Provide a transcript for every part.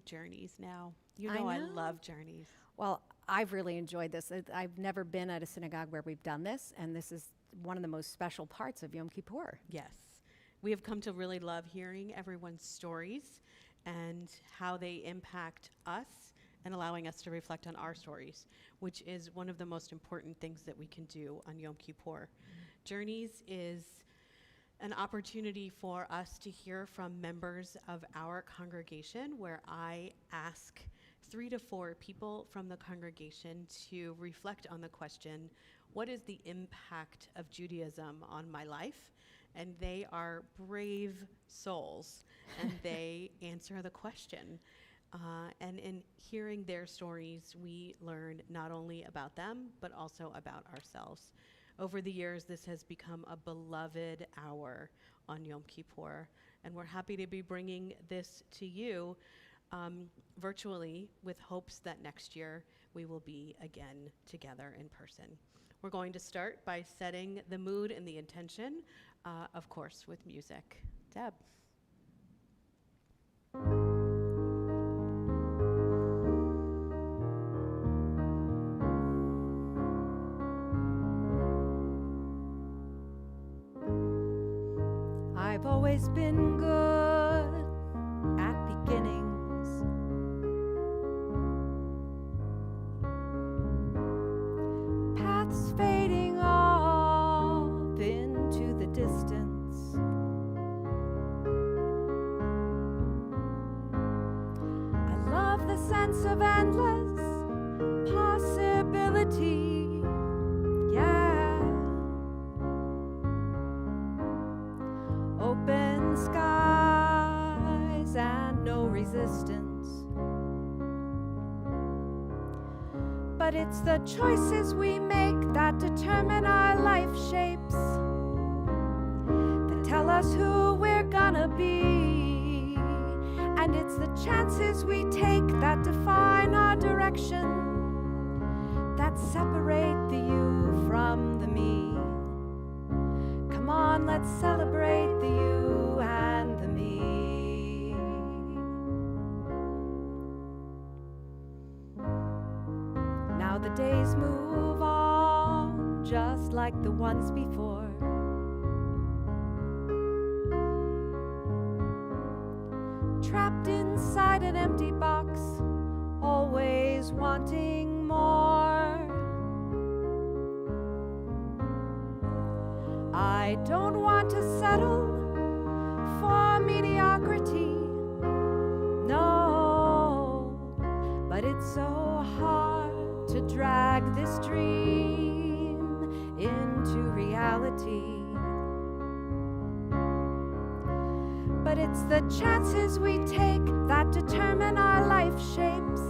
take journeys now. You know I love journeys. Well, I've really enjoyed this. I've never been at a synagogue where we've done this, and this is one of the most special parts of Yom Kippur. Yes. We have come to really love hearing everyone's stories and how they impact us and allowing us to reflect on our stories, which is one of the most important things that we can do on Yom Kippur. Journeys is an opportunity for us to hear from members of our congregation, where I ask 3 to 4 people from the congregation to reflect on the question, what is the impact of Judaism on my life? And they are brave souls, and they answer the question. And in hearing their stories, we learn not only about them, but also about ourselves. Over the years, this has become a beloved hour on Yom Kippur, and we're happy to be bringing this to you virtually, with hopes that next year we will be again together in person. We're going to start by setting the mood and the intention, of course, with music. Deb. I've always been good at beginnings. Paths fading off into the distance. I love the sense of endless possibility. Yeah. Open skies and no resistance. But it's the choices we make that determine our life shapes, that tell us who we're gonna be. And it's the chances we take that define our direction, that separate the you from the me. Come on, let's celebrate the you and the me. Now the days move on just like the ones before. Trapped inside an empty box, always wanting more. I don't want to settle for mediocrity, no, but it's so hard to drag this dream into reality. But it's the chances we take that determine our life shapes,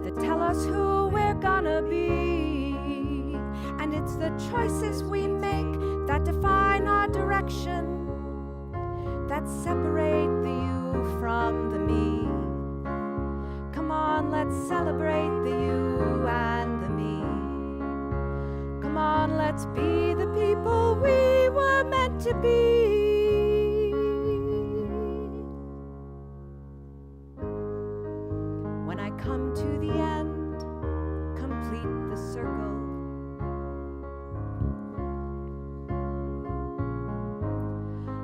that tell us who we're gonna be. And it's the choices we make that define our direction, that separate the you from the me. Come on, let's celebrate the you and the me. Come on, let's be the people we were meant to be. When I come to the end, complete the circle.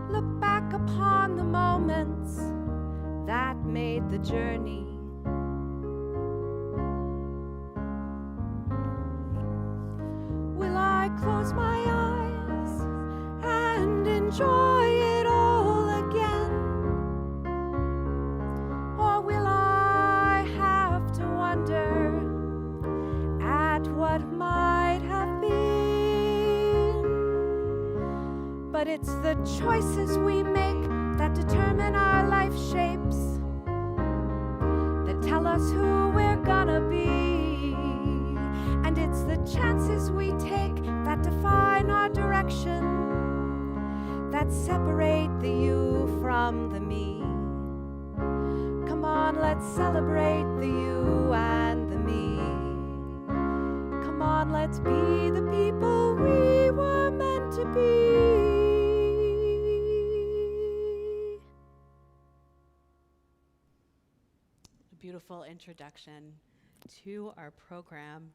Look back upon the moments that made the journey. Will I close my eyes and enjoy it all again? Or will I have to wonder at what might have been? But it's the choices we make that determine our life shapes, that tell us who we're gonna be. And it's the chances we take that define our direction, that separate the you from the me. Come on, let's celebrate the you and the me. Come on, let's be the people we were meant to be. wonderful introduction to our program.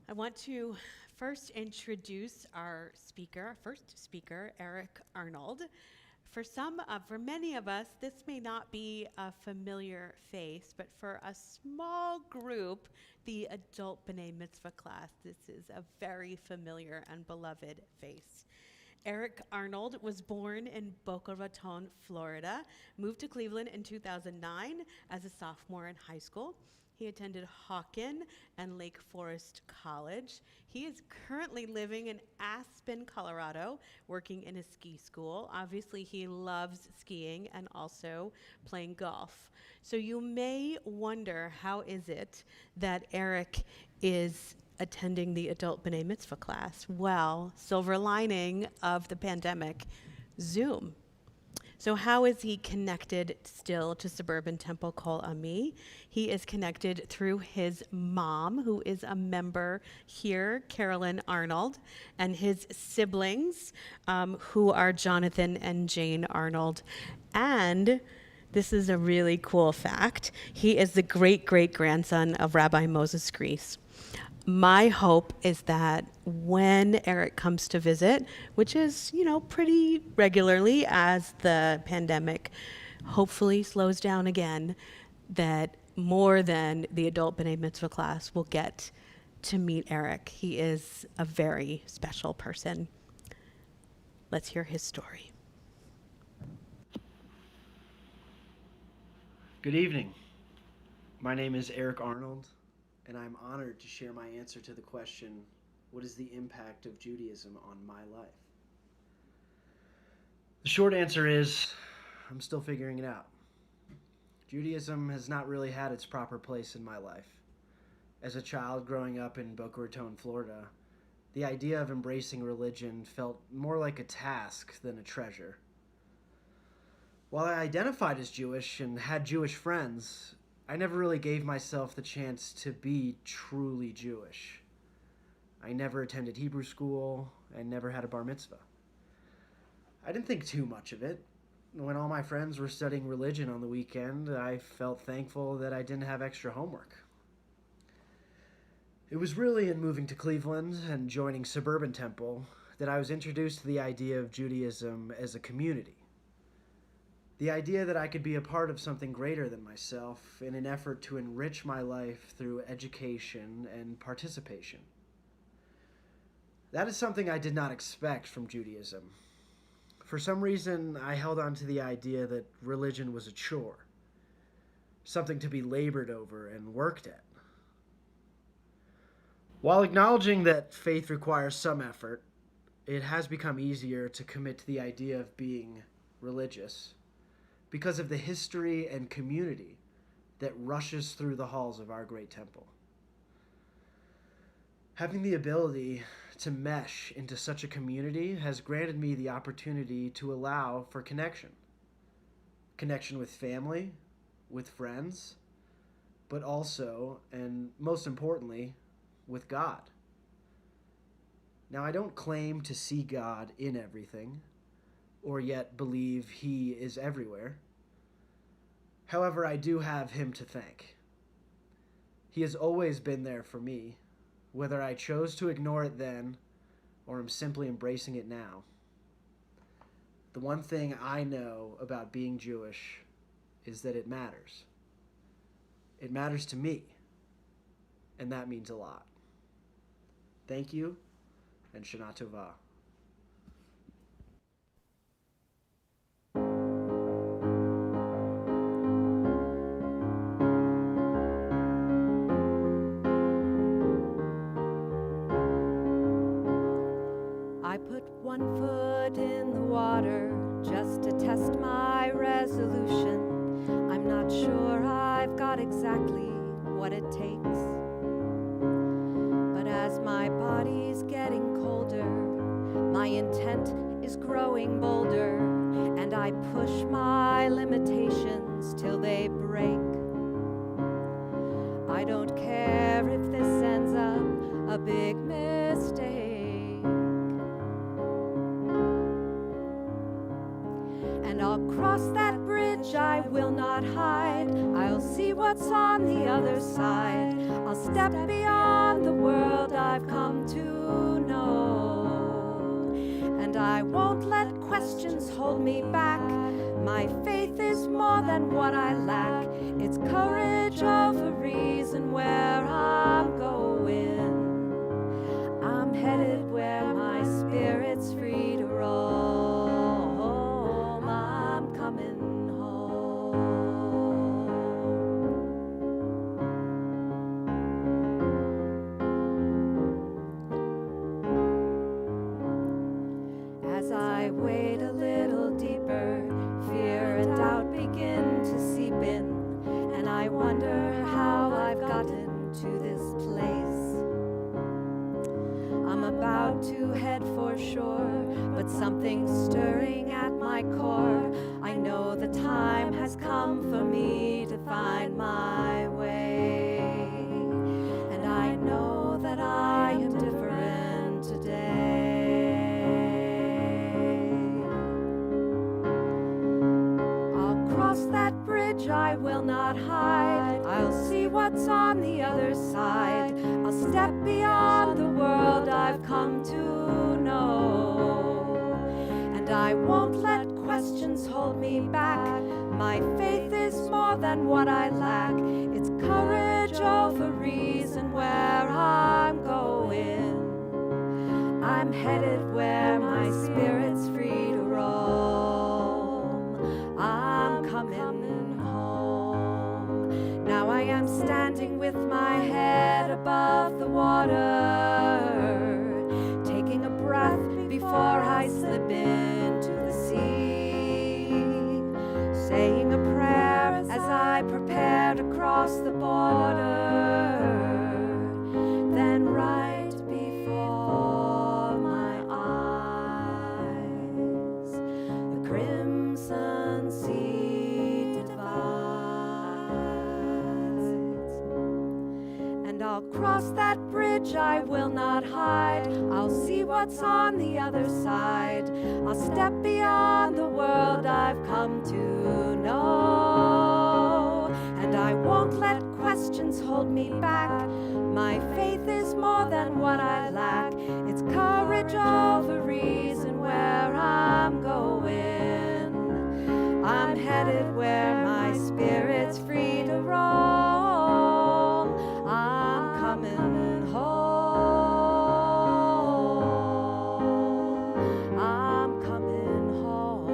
I want to first introduce our first speaker, Eric Arnold. For many of us, this may not be a familiar face, but for a small group, the adult B'nai Mitzvah class, this is a very familiar and beloved face. Eric Arnold was born in Boca Raton, Florida, moved to Cleveland in 2009 as a sophomore in high school. He attended Hawken and Lake Forest College. He is currently living in Aspen, Colorado, working in a ski school. Obviously, he loves skiing and also playing golf. So you may wonder, how is it that Eric is attending the adult B'nai Mitzvah class? Well, silver lining of the pandemic, Zoom. So how is he connected still to Suburban Temple Kol Ami? He is connected through his mom, who is a member here, Carolyn Arnold, and his siblings, who are Jonathan and Jane Arnold. And this is a really cool fact. He is the great-great-grandson of Rabbi Moses Grease. My hope is that when Eric comes to visit, which is, pretty regularly as the pandemic hopefully slows down again, that more than the adult B'nai Mitzvah class will get to meet Eric. He is a very special person. Let's hear his story. Good evening. My name is Eric Arnold, and I'm honored to share my answer to the question, what is the impact of Judaism on my life? The short answer is, I'm still figuring it out. Judaism has not really had its proper place in my life. As a child growing up in Boca Raton, Florida, the idea of embracing religion felt more like a task than a treasure. While I identified as Jewish and had Jewish friends, I never really gave myself the chance to be truly Jewish. I never attended Hebrew school and never had a bar mitzvah. I didn't think too much of it. When all my friends were studying religion on the weekend, I felt thankful that I didn't have extra homework. It was really in moving to Cleveland and joining Suburban Temple that I was introduced to the idea of Judaism as a community. The idea that I could be a part of something greater than myself in an effort to enrich my life through education and participation. That is something I did not expect from Judaism. For some reason, I held on to the idea that religion was a chore, something to be labored over and worked at. While acknowledging that faith requires some effort, it has become easier to commit to the idea of being religious because of the history and community that rushes through the halls of our great temple. Having the ability to mesh into such a community has granted me the opportunity to allow for connection. Connection with family, with friends, but also, and most importantly, with God. Now, I don't claim to see God in everything, or yet believe He is everywhere. However, I do have Him to thank. He has always been there for me, whether I chose to ignore it then or am simply embracing it now. The one thing I know about being Jewish is that it matters. It matters to me, and that means a lot. Thank you, and Shana Tova. I put one foot in the water just to test my resolution. I'm not sure I've got exactly what it takes. But as my body's getting colder, my intent is growing bolder, and I push my limitations till they break. I don't care if this ends up a big mistake. And I'll cross that bridge, I will not hide. I'll see what's what's on the other side. I'll step beyond the world I've come to know. And I won't let questions hold me back. My faith is more than what I lack. It's courage over reason where I'm going. I'm headed where my spirit's free to roam. I'm coming home. As I wade a little deeper, fear and doubt begin to seep in, and I wonder how I've gotten to this place. I'm about to head for shore, but something's stirring at my core. I know the time has come for me to find my way, and I know that I am different today. I'll cross that bridge, I will not hide. I'll see what's on the other side. I'll step beyond the world I've come to know. And I won't let questions hold me back. My faith is more than what I lack. It's courage over reason where I'm going. I'm headed where my spirit's free to roam. I'm coming home. Now I am standing with my head above the water, taking a breath before I slip into the sea, saying a prayer as I prepare to cross the border. Then right before my eyes, the crimson sea divides. And I'll cross that bridge, I will not hide. I'll see what's on the other side. I'll step beyond the world I've come to know. And I won't let questions hold me back. My faith is more than what I lack. It's courage over reason where I'm going. I'm headed where my spirit's free to roam. I'm coming home. I'm coming home.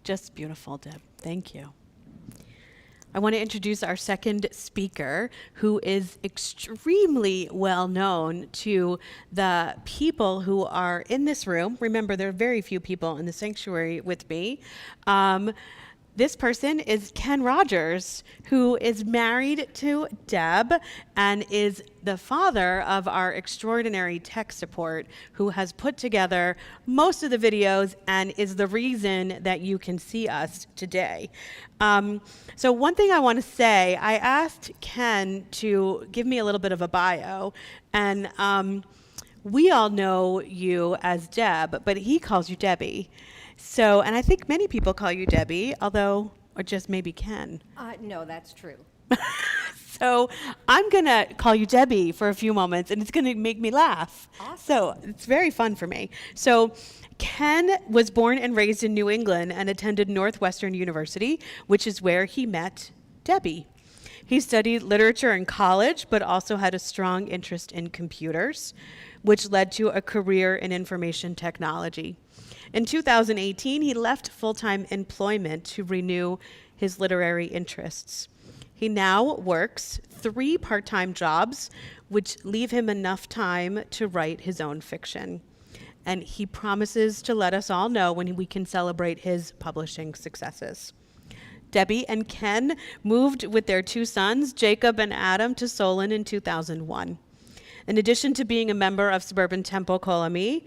Just beautiful, Deb. Thank you. I want to introduce our second speaker, who is extremely well known to the people who are in this room. Remember, there are very few people in the sanctuary with me. This person is Ken Rogers, who is married to Deb and is the father of our extraordinary tech support, who has put together most of the videos and is the reason that you can see us today. So one thing I want to say, I asked Ken to give me a little bit of a bio, and we all know you as Deb, but he calls you Debbie. So, and I think many people call you Debbie, although, or just maybe Ken. No, that's true. So I'm going to call you Debbie for a few moments, and it's going to make me laugh. Awesome. So it's very fun for me. So Ken was born and raised in New England and attended Northwestern University, which is where he met Debbie. He studied literature in college, but also had a strong interest in computers, which led to a career in information technology. In 2018, he left full-time employment to renew his literary interests. He now works 3 part-time jobs, which leave him enough time to write his own fiction. And he promises to let us all know when we can celebrate his publishing successes. Debbie and Ken moved with their 2 sons, Jacob and Adam, to Solon in 2001. In addition to being a member of Suburban Temple-Kol Ami,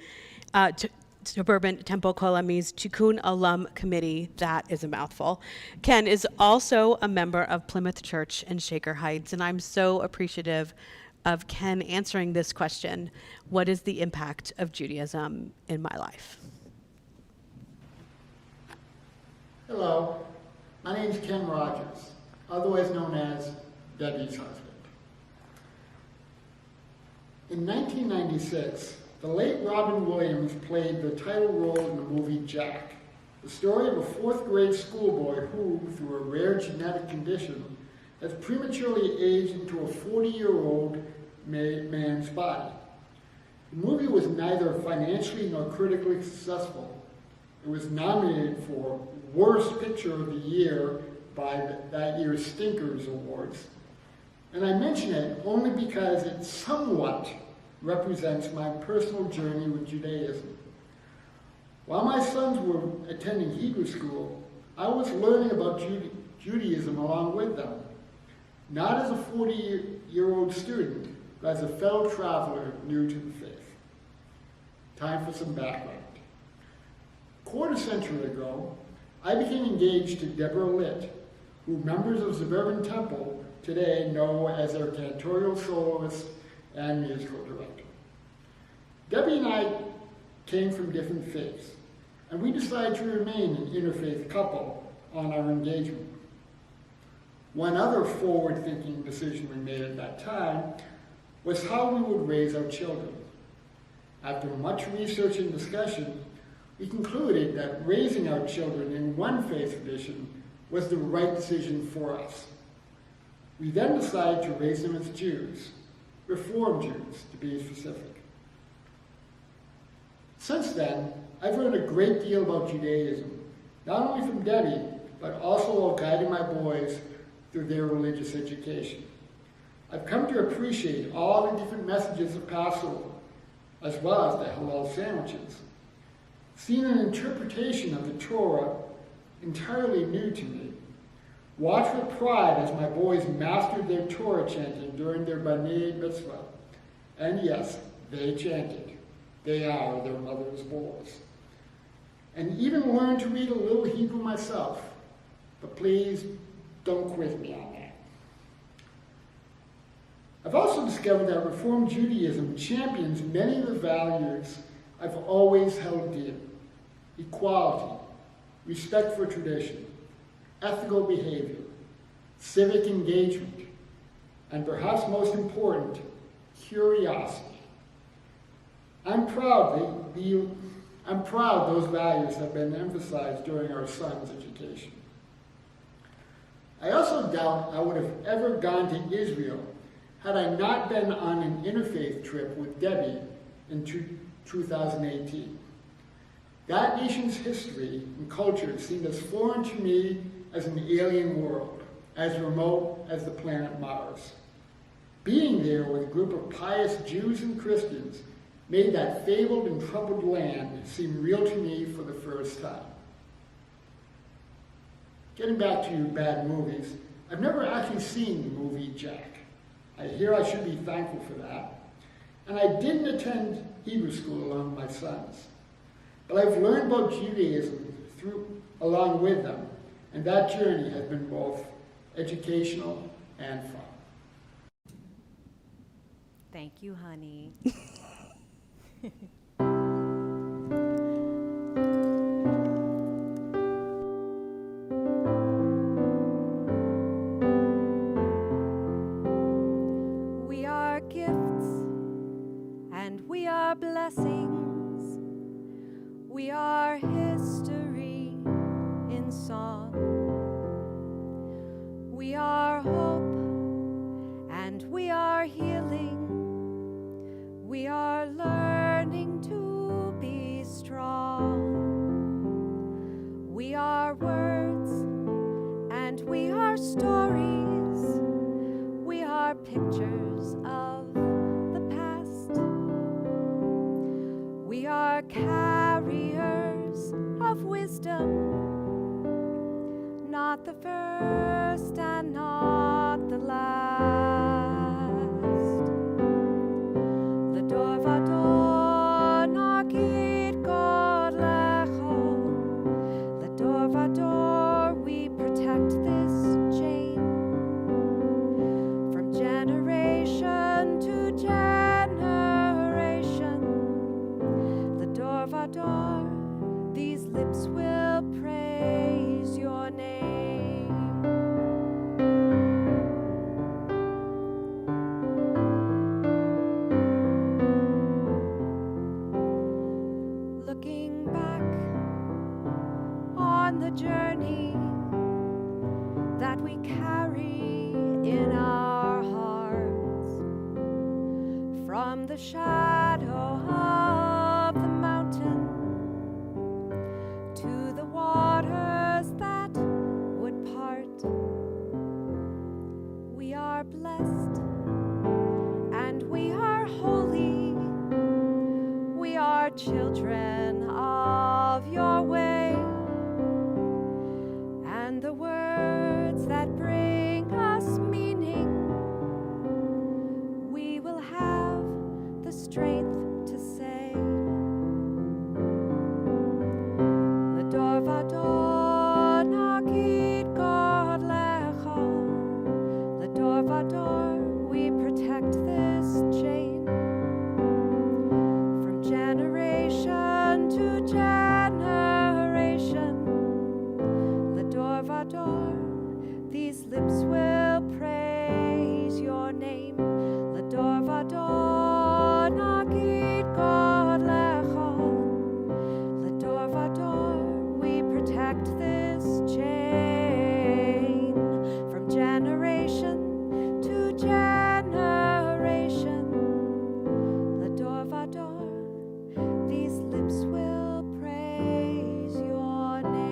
Suburban Temple-Kol Ami's Tikkun Alum Committee, that is a mouthful. Ken is also a member of Plymouth Church in Shaker Heights, and I'm so appreciative of Ken answering this question, what is the impact of Judaism in my life? Hello, my name is Ken Rogers, otherwise known as Debbie's husband. In 1996, the late Robin Williams played the title role in the movie Jack, the story of a fourth grade schoolboy who, through a rare genetic condition, has prematurely aged into a 40-year-old man's body. The movie was neither financially nor critically successful. It was nominated for Worst Picture of the Year by that year's Stinkers Awards. And I mention it only because it somewhat represents my personal journey with Judaism. While my sons were attending Hebrew school, I was learning about Judaism along with them, not as a 40-year-old student, but as a fellow traveler new to the faith. Time for some background. A quarter century ago, I became engaged to Deborah Litt, who members of Suburban Temple today know as their cantorial soloist and musical director. Debbie and I came from different faiths, and we decided to remain an interfaith couple on our engagement. One other forward-thinking decision we made at that time was how we would raise our children. After much research and discussion, we concluded that raising our children in one faith tradition was the right decision for us. We then decided to raise them as Jews, Reform Jews to be specific. Since then, I've learned a great deal about Judaism, not only from Debbie, but also while guiding my boys through their religious education. I've come to appreciate all the different messages of Passover, as well as the halal sandwiches. Seen an interpretation of the Torah entirely new to me. Watched with pride as my boys mastered their Torah chanting during their B'nai Mitzvah. And yes, they chanted. They are their mother's boys. And even learned to read a little Hebrew myself. But please, don't quiz me on that. I've also discovered that Reform Judaism champions many of the values I've always held dear. Equality, respect for tradition, ethical behavior, civic engagement, and perhaps most important, curiosity. I'm proud those values have been emphasized during our son's education. I also doubt I would have ever gone to Israel had I not been on an interfaith trip with Debbie in 2018. That nation's history and culture seemed as foreign to me as an alien world, as remote as the planet Mars. Being there with a group of pious Jews and Christians made that fabled and troubled land seem real to me for the first time. Getting back to bad movies, I've never actually seen the movie Jack. I hear I should be thankful for that. And I didn't attend Hebrew school along with my sons. But I've learned about Judaism along with them, and that journey has been both educational and fun. Thank you, honey. We are gifts and we are blessings. We are history in song. We are hope and we are healing. We are learning to be strong. We are words and we are stories. We are pictures of the past. We are carriers of wisdom, not the first and not the last. Ledor vador nagid God lecho. Ledor vador we protect this chain from generation to vador, these lips will praise your name. Looking back on the journey that we carry in our hearts, from the shadow of the mountain to the waters that would part. We are blessed and we are holy. We are children of your way, and the words that bring us meaning, we will have the strength to say. Ledor vador nagid God lecha. Ledor vador, we protect this chain. From generation to generation, Ledor vador, these lips will praise your name. Ledor vador nagid God lecha. Ledor vador, we protect this chain. From generation to generation, Ledor vador, these lips will praise your name.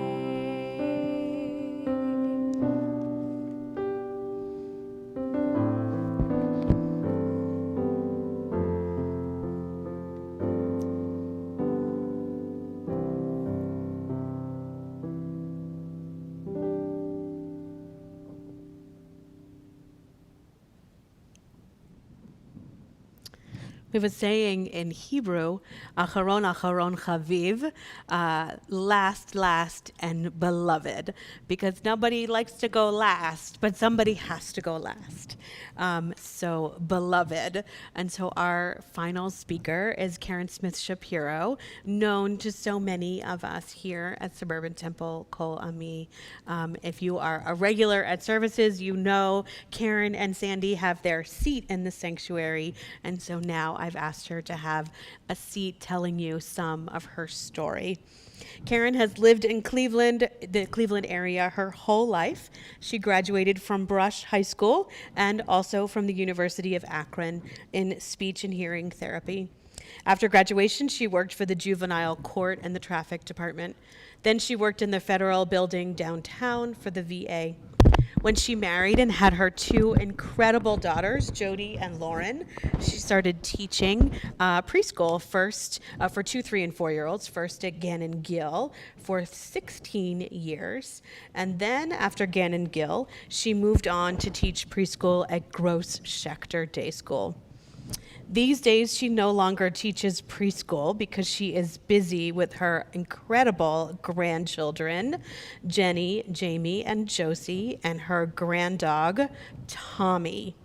We have a saying in Hebrew, acharon acharon chaviv, last, last, and beloved, because nobody likes to go last, but somebody has to go last. So beloved. And so our final speaker is Karen Smith Shapiro, known to so many of us here at Suburban Temple, Kol Ami. If you are a regular at services, you know Karen and Sandy have their seat in the sanctuary, and so now I've asked her to have a seat telling you some of her story. Karen has lived in Cleveland, the Cleveland area, her whole life. She graduated from Brush High School and also from the University of Akron in speech and hearing therapy. After graduation, she worked for the juvenile court and the traffic department. Then she worked in the federal building downtown for the VA. When she married and had her two incredible daughters, Jody and Lauren, she started teaching preschool first for 2, 3, and 4-year-olds, first at Gannon Gill for 16 years. And then after Gannon Gill, she moved on to teach preschool at Gross Schechter Day School. These days, she no longer teaches preschool because she is busy with her incredible grandchildren, Jenny, Jamie, and Josie, and her granddog, Tommy.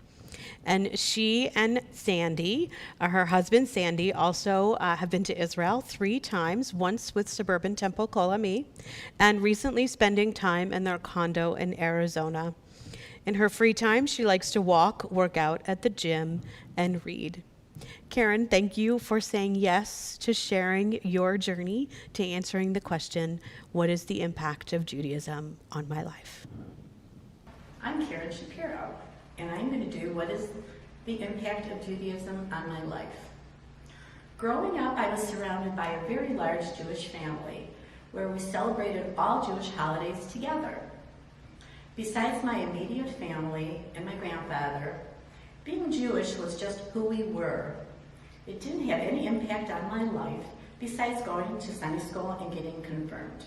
And she and Sandy, her husband Sandy, also have been to Israel 3 times, once with Suburban Temple, Kol Ami, and recently spending time in their condo in Arizona. In her free time, she likes to walk, work out at the gym, and read. Karen, thank you for saying yes to sharing your journey to answering the question, what is the impact of Judaism on my life? I'm Karen Shapiro, and I'm going to do what is the impact of Judaism on my life. Growing up, I was surrounded by a very large Jewish family where we celebrated all Jewish holidays together. Besides my immediate family and my grandfather, being Jewish was just who we were. It didn't have any impact on my life besides going to Sunday school and getting confirmed.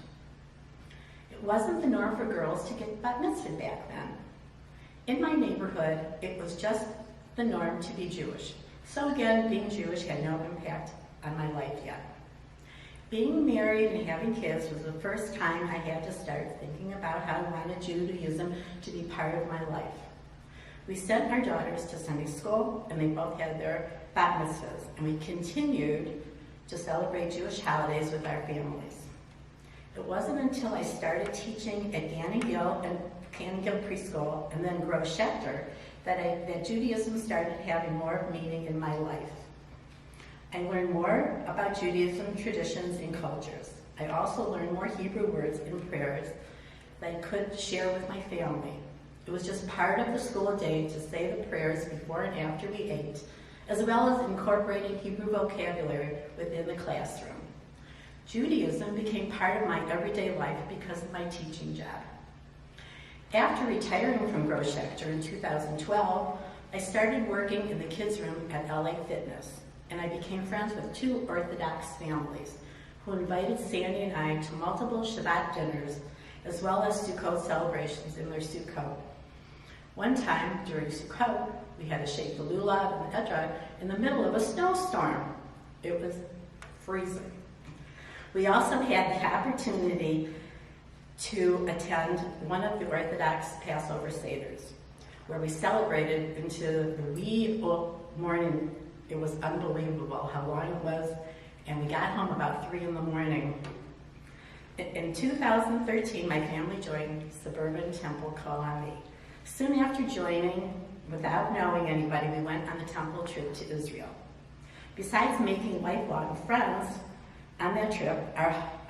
It wasn't the norm for girls to get bat mitzvahed back then. In my neighborhood, it was just the norm to be Jewish. So again, being Jewish had no impact on my life yet. Being married and having kids was the first time I had to start thinking about how I wanted Judaism to be part of my life. We sent our daughters to Sunday school, and they both had their bat mitzvahs, and we continued to celebrate Jewish holidays with our families. It wasn't until I started teaching at Gannon-Gill Preschool and then Grove Schechter that Judaism started having more meaning in my life. I learned more about Judaism traditions and cultures. I also learned more Hebrew words and prayers that I could share with my family. It was just part of the school day to say the prayers before and after we ate, as well as incorporating Hebrew vocabulary within the classroom. Judaism became part of my everyday life because of my teaching job. After retiring from Grove Schechter in 2012, I started working in the kids' room at LA Fitness, and I became friends with 2 Orthodox families who invited Sandy and I to multiple Shabbat dinners, as well as Sukkot celebrations in their Sukkot. One time during Sukkot, we had a shake the lulav and the etrog in the middle of a snowstorm. It was freezing. We also had the opportunity to attend one of the Orthodox Passover Seders, where we celebrated into the wee morning. It was unbelievable how long it was, and we got home about 3 in the morning. In 2013, my family joined Suburban Temple, Kol Ami. Soon after joining, without knowing anybody, we went on a temple trip to Israel. Besides making lifelong friends on that trip,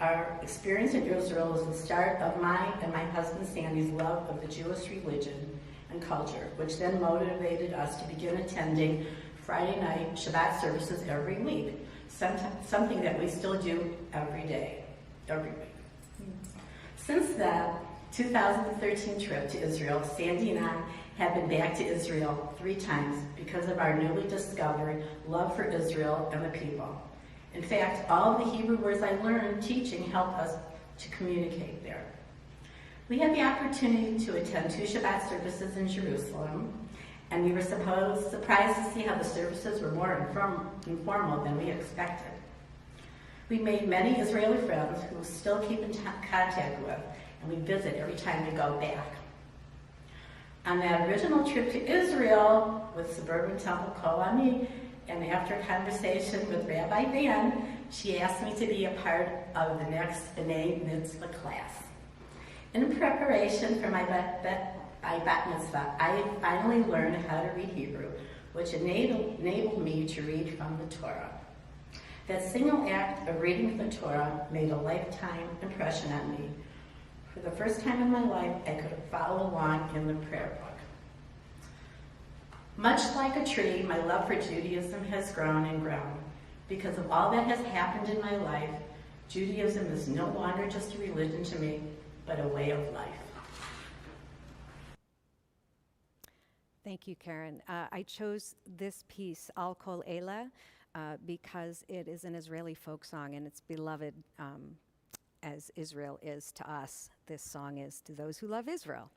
our experience in Israel was the start of my and my husband Sandy's love of the Jewish religion and culture, which then motivated us to begin attending Friday night Shabbat services every week, something that we still do every week. Since that 2013 trip to Israel, Sandy and I have been back to Israel 3 times because of our newly discovered love for Israel and the people. In fact, all of the Hebrew words I learned teaching helped us to communicate there. We had the opportunity to attend 2 Shabbat services in Jerusalem, and we were surprised to see how the services were more informal than we expected. We made many Israeli friends who we still keep in contact with, and we visit every time we go back. On that original trip to Israel with Suburban Temple, Kol Ami, and after a conversation with Rabbi Van, she asked me to be a part of the next B'nai Mitzvah class. In preparation for my bat mitzvah, I finally learned how to read Hebrew, which enabled me to read from the Torah. That single act of reading the Torah made a lifetime impression on me. For the first time in my life, I could follow along in the prayer book. Much like a tree, my love for Judaism has grown and grown. Because of all that has happened in my life, Judaism is no longer just a religion to me, but a way of life. Thank you, Karen. I chose this piece, Al Kol Ela, because it is an Israeli folk song, and it's beloved as Israel is to us. This song is to those who love Israel.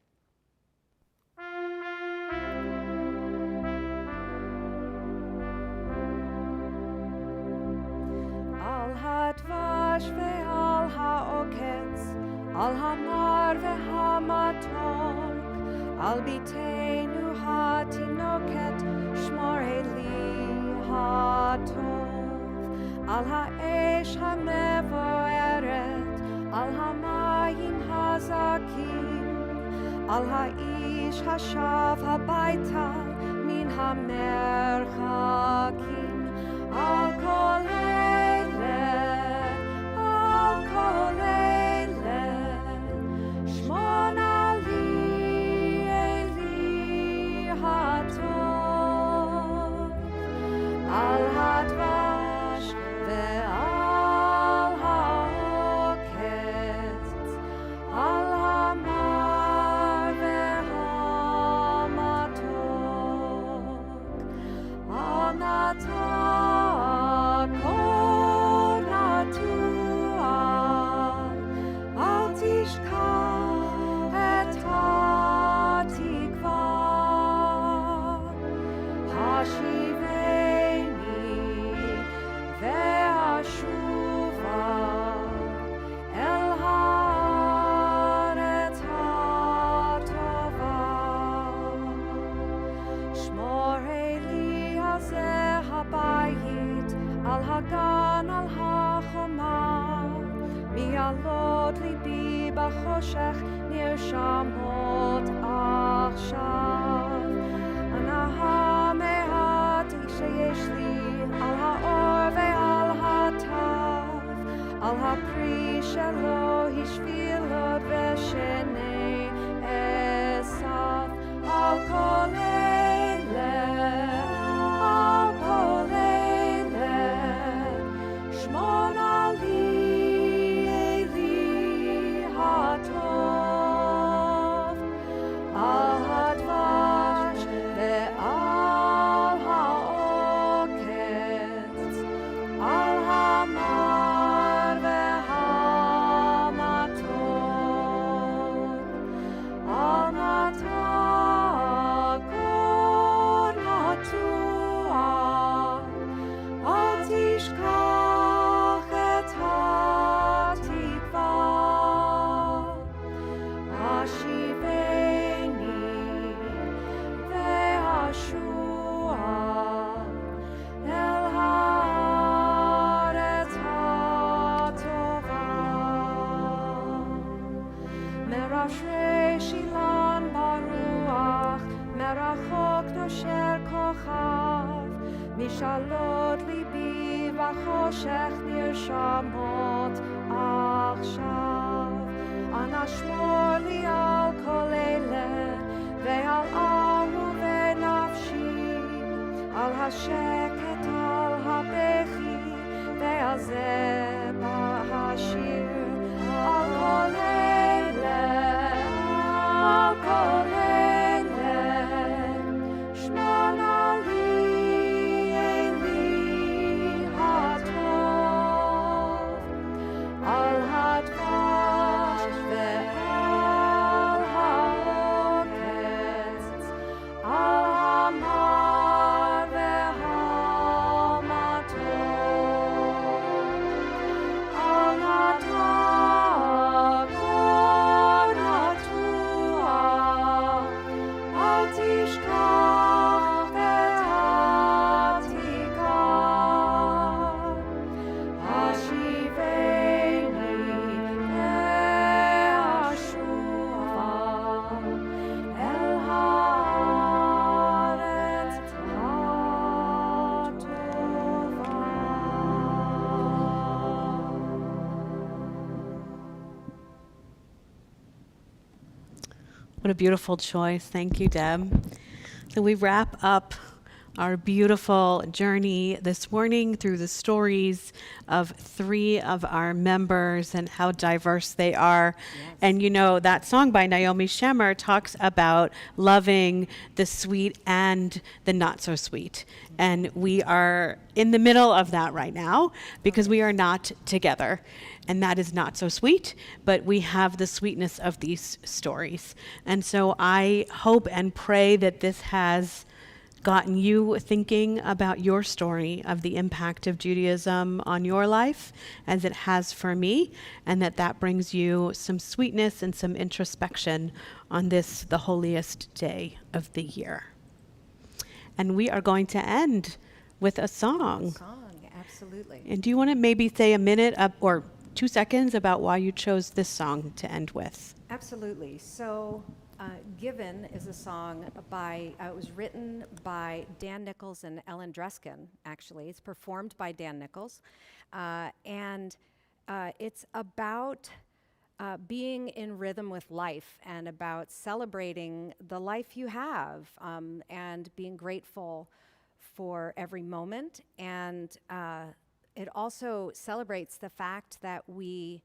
Al hadvash ve'al ha'oketz, al hamar ve'hamatol, al biteinu hatinoket, shmor eli hatov, al ha'esh ha'mevoeret, al hamayim hazakim, al ha'ish hashav habayta min hamerchakim, al kol al kol shmon ali eli hatov, al hadvash ve'al ha'oketz, al hamar ve'hamatok, al natak נרשמות עכשיו. הנאה מעט שיש לי על האור ועל הטף, על הפרי שלו השביל עוד ושני אסף, על כל אלה, על כל אלה, שמונה לי אלי הטוב, על הדבש ועל העוקץ, על המר והמתוק, על מתק ונטוע, אל תשכח את התקווה, השיבני והשוע אל הארץ הטובה. מרשרש אילן ברוח, מרחוק נושר כוכב, משאלות ליבי וחושך נרשמות עכשיו. אנא שמור לי על כל אלה ועל עמו ונפשי, על השקט, על הבכי ועל זה בהשיר, על כל אלה, על כל אלה, שמונה לי אלי הטוב, על הדבש ועל העוקץ, על המר והמתוק, על מתק ונטוע, אל תשכח את התקווה, השיבני והשובה אל הארץ הטובה. What a beautiful choice. Thank you, Deb. So we wrap up our beautiful journey this morning through the stories of 3 of our members and how diverse they are. And you know, that song by Naomi Shemer talks about loving the sweet and the not so sweet. And we are in the middle of that right now because we are not together. And that is not so sweet, but we have the sweetness of these stories. And so I hope and pray that this has gotten you thinking about your story of the impact of Judaism on your life, as it has for me, and that brings you some sweetness and some introspection on this, the holiest day of the year. And we are going to end with a song. Absolutely. And do you want to maybe say a minute or 2 seconds about why you chose this song to end with? Absolutely. So, Given is a song by, it was written by Dan Nichols and Ellen Dreskin, actually. It's performed by Dan Nichols. And it's about being in rhythm with life and about celebrating the life you have and being grateful for every moment. And it also celebrates the fact that we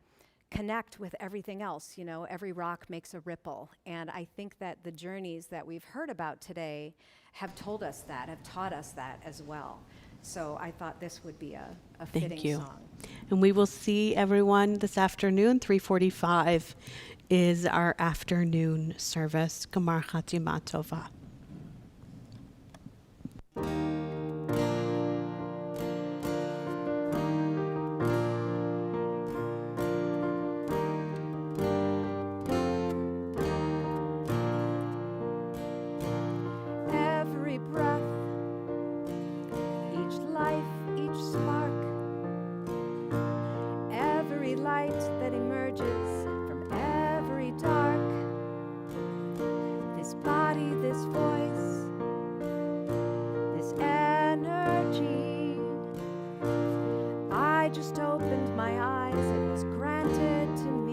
connect with everything else. You know, every rock makes a ripple. And I think that the journeys that we've heard about today have told us that, have taught us that as well. So I thought this would be a fitting Thank you. song. And we will see everyone this afternoon. 3:45 is our afternoon service. Gamar Chatima Tova. Every breath, each life, each spark, every light that emerges from every dark, opened my eyes, it was granted to me.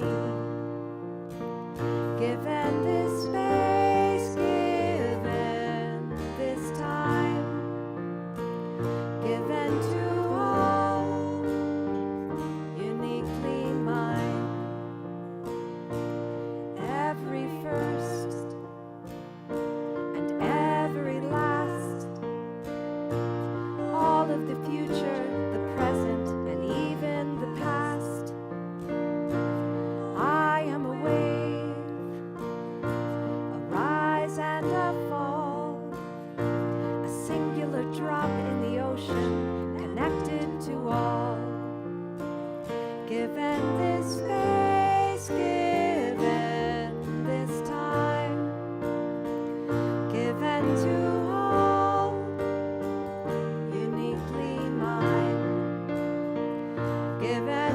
Given this space, given this time, given to all, uniquely mine. Every first and every last, all of the future, the present, and even the past. I am a wave, a rise and a fall, a singular drop in the ocean, connected to all. Given this space, given this time, given to all, uniquely mine. Given